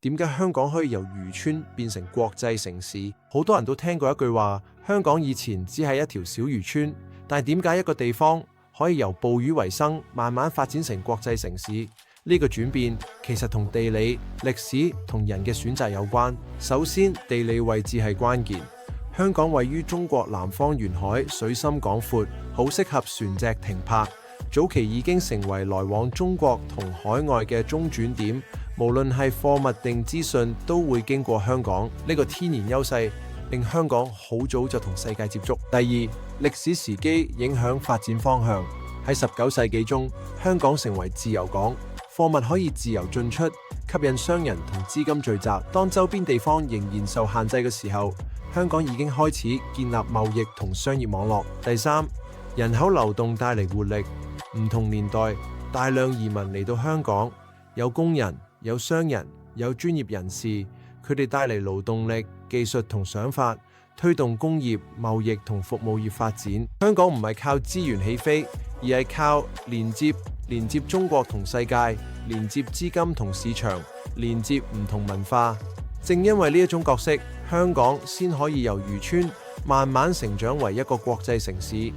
點解香港可以由漁村變成國際城市？好多人都聽過一句話：香港以前只係一條小漁村，但係點解一個地方可以由捕魚為生，慢慢發展成國際城市？呢個轉變其實同地理、歷史同人嘅選擇有關。首先，地理位置係關鍵。香港位於中國南方沿海，水深廣闊，好適合船隻停泊。早期已經成為來往中國同海外嘅中轉點，無論係貨物定資訊都會經過香港。呢個天然優勢令香港好早就同世界接觸。第二，歷史時機影響發展方向。喺19世紀中，香港成為自由港，貨物可以自由進出，吸引商人同資金聚集。當周邊地方仍然受限制嘅時候，香港已經開始建立貿易同商業網絡。第三，人口流動帶嚟活力。唔同年代大量移民嚟到香港，有工人、有商人、有專業人士，佢哋帶嚟勞動力、技術同想法，推動工業、貿易同服務業發展。香港唔係靠資源起飛，而係靠連接中國同世界，連接資金同市場，連接唔同文化。正因為呢一種角色，香港先可以由漁村慢慢成長為一個國際城市。